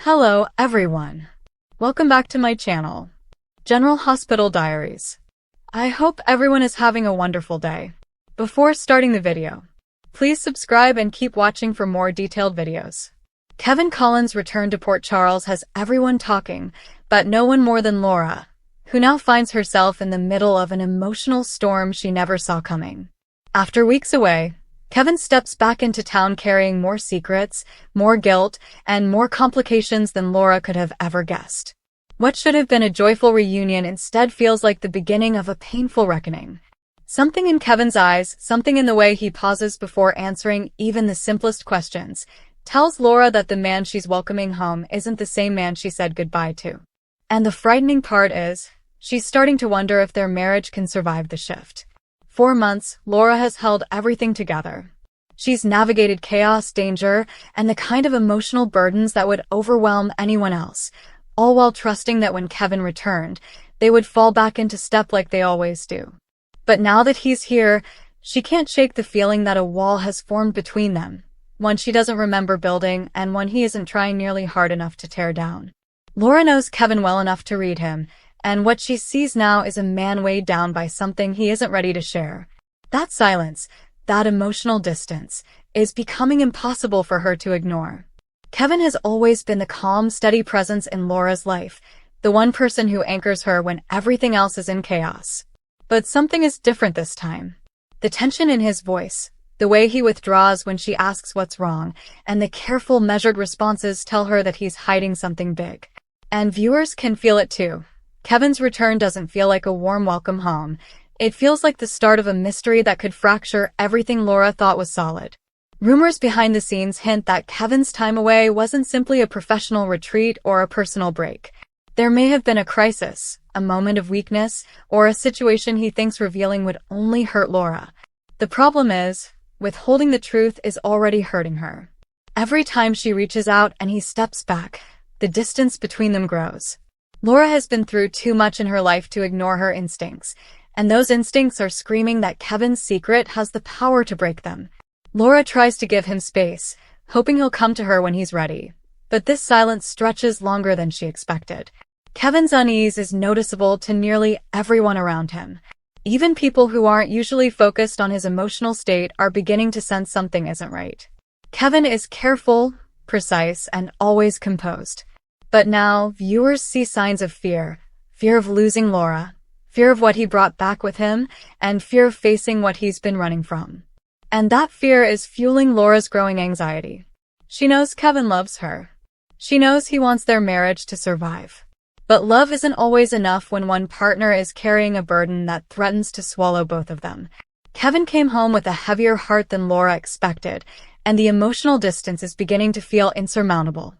Hello, everyone. Welcome back to my channel, General Hospital Diaries. I hope everyone is having a wonderful day. Before starting the video, please subscribe and keep watching for more detailed videos. Kevin Collins' return to Port Charles has everyone talking, but no one more than Laura, who now finds herself in the middle of an emotional storm she never saw coming. After weeks away, Kevin steps back into town carrying more secrets, more guilt, and more complications than Laura could have ever guessed. What should have been a joyful reunion instead feels like the beginning of a painful reckoning. Something in Kevin's eyes, something in the way he pauses before answering even the simplest questions, tells Laura that the man she's welcoming home isn't the same man she said goodbye to. And the frightening part is, she's starting to wonder if their marriage can survive the shift. 4 months, Laura has held everything together. She's navigated chaos, danger, and the kind of emotional burdens that would overwhelm anyone else, all while trusting that when Kevin returned, they would fall back into step like they always do. But now that he's here, she can't shake the feeling that a wall has formed between them, one she doesn't remember building and one he isn't trying nearly hard enough to tear down. Laura knows Kevin well enough to read him, and what she sees now is a man weighed down by something he isn't ready to share. That silence, that emotional distance, is becoming impossible for her to ignore. Kevin has always been the calm, steady presence in Laura's life, the one person who anchors her when everything else is in chaos. But something is different this time. The tension in his voice, the way he withdraws when she asks what's wrong, and the careful, measured responses tell her that he's hiding something big. And viewers can feel it too. Kevin's return doesn't feel like a warm welcome home. It feels like the start of a mystery that could fracture everything Laura thought was solid. Rumors behind the scenes hint that Kevin's time away wasn't simply a professional retreat or a personal break. There may have been a crisis, a moment of weakness, or a situation he thinks revealing would only hurt Laura. The problem is, withholding the truth is already hurting her. Every time she reaches out and he steps back, the distance between them grows. Laura has been through too much in her life to ignore her instincts, and those instincts are screaming that Kevin's secret has the power to break them. Laura tries to give him space, hoping he'll come to her when he's ready. But this silence stretches longer than she expected. Kevin's unease is noticeable to nearly everyone around him. Even people who aren't usually focused on his emotional state are beginning to sense something isn't right. Kevin is careful, precise, and always composed. But now, viewers see signs of fear of losing Laura, fear of what he brought back with him, and fear of facing what he's been running from. And that fear is fueling Laura's growing anxiety. She knows Kevin loves her. She knows he wants their marriage to survive. But love isn't always enough when one partner is carrying a burden that threatens to swallow both of them. Kevin came home with a heavier heart than Laura expected, and the emotional distance is beginning to feel insurmountable.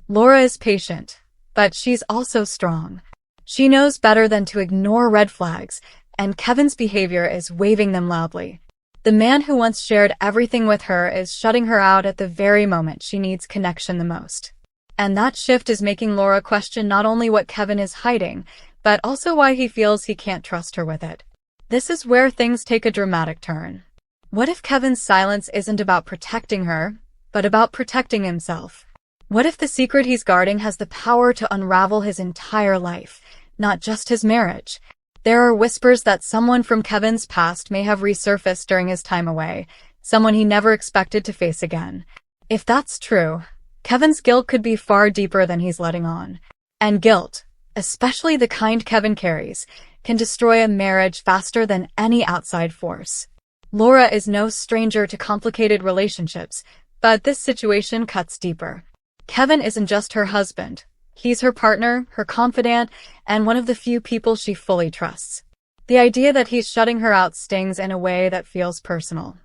Laura is patient, but she's also strong. She knows better than to ignore red flags, and Kevin's behavior is waving them loudly. The man who once shared everything with her is shutting her out at the very moment she needs connection the most. And that shift is making Laura question not only what Kevin is hiding, but also why he feels he can't trust her with it. This is where things take a dramatic turn. What if Kevin's silence isn't about protecting her, but about protecting himself? What if the secret he's guarding has the power to unravel his entire life, not just his marriage? There are whispers that someone from Kevin's past may have resurfaced during his time away, someone he never expected to face again. If that's true, Kevin's guilt could be far deeper than he's letting on. And guilt, especially the kind Kevin carries, can destroy a marriage faster than any outside force. Laura is no stranger to complicated relationships, but this situation cuts deeper. Kevin isn't just her husband. He's her partner, her confidant, and one of the few people she fully trusts. The idea that he's shutting her out stings in a way that feels personal.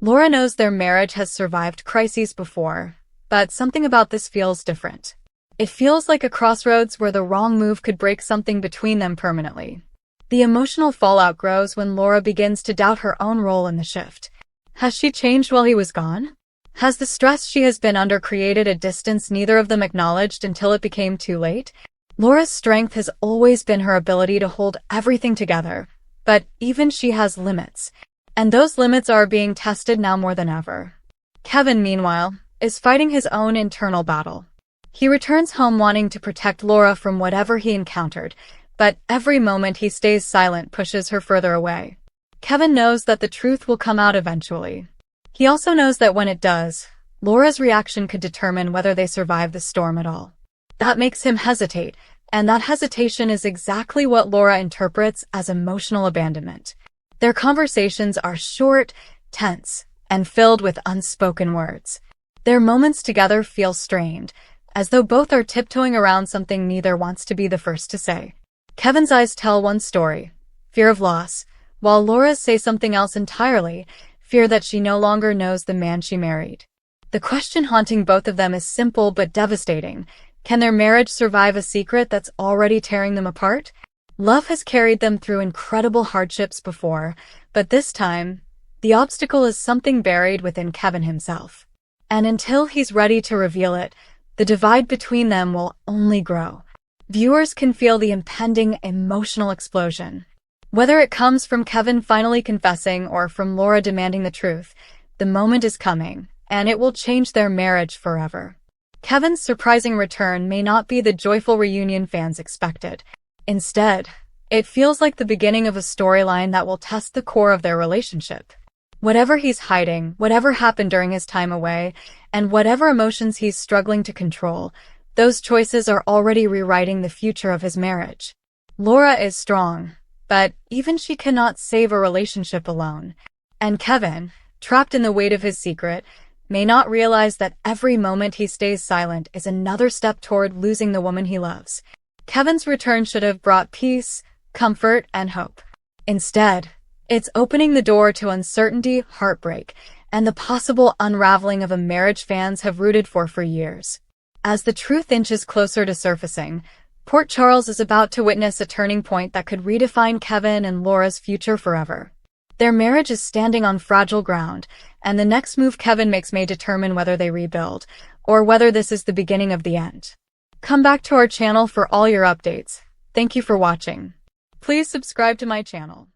Laura knows their marriage has survived crises before, but something about this feels different. It feels like a crossroads where the wrong move could break something between them permanently. The emotional fallout grows when Laura begins to doubt her own role in the shift. Has she changed while he was gone? Has the stress she has been under created a distance neither of them acknowledged until it became too late? Laura's strength has always been her ability to hold everything together, but even she has limits. And those limits are being tested now more than ever. Kevin, meanwhile, is fighting his own internal battle. He returns home wanting to protect Laura from whatever he encountered, but every moment he stays silent pushes her further away. Kevin knows that the truth will come out eventually. He also knows that when it does, Laura's reaction could determine whether they survive the storm at all. That makes him hesitate, and that hesitation is exactly what Laura interprets as emotional abandonment. Their conversations are short, tense, and filled with unspoken words. Their moments together feel strained, as though both are tiptoeing around something neither wants to be the first to say. Kevin's eyes tell one story, fear of loss, while Laura's say something else entirely, fear that she no longer knows the man she married. The question haunting both of them is simple but devastating. Can their marriage survive a secret that's already tearing them apart? Love has carried them through incredible hardships before, but this time, the obstacle is something buried within Kevin himself. And until he's ready to reveal it, the divide between them will only grow. Viewers can feel the impending emotional explosion. Whether it comes from Kevin finally confessing or from Laura demanding the truth, the moment is coming, and it will change their marriage forever. Kevin's surprising return may not be the joyful reunion fans expected. Instead, it feels like the beginning of a storyline that will test the core of their relationship. Whatever he's hiding, whatever happened during his time away, and whatever emotions he's struggling to control, those choices are already rewriting the future of his marriage. Laura is strong, but even she cannot save a relationship alone. And Kevin, trapped in the weight of his secret, may not realize that every moment he stays silent is another step toward losing the woman he loves. Kevin's return should have brought peace, comfort, and hope. Instead, it's opening the door to uncertainty, heartbreak, and the possible unraveling of a marriage fans have rooted for years. As the truth inches closer to surfacing, Port Charles is about to witness a turning point that could redefine Kevin and Laura's future forever. Their marriage is standing on fragile ground, and the next move Kevin makes may determine whether they rebuild, or whether this is the beginning of the end. Come back to our channel for all your updates. Thank you for watching. Please subscribe to my channel.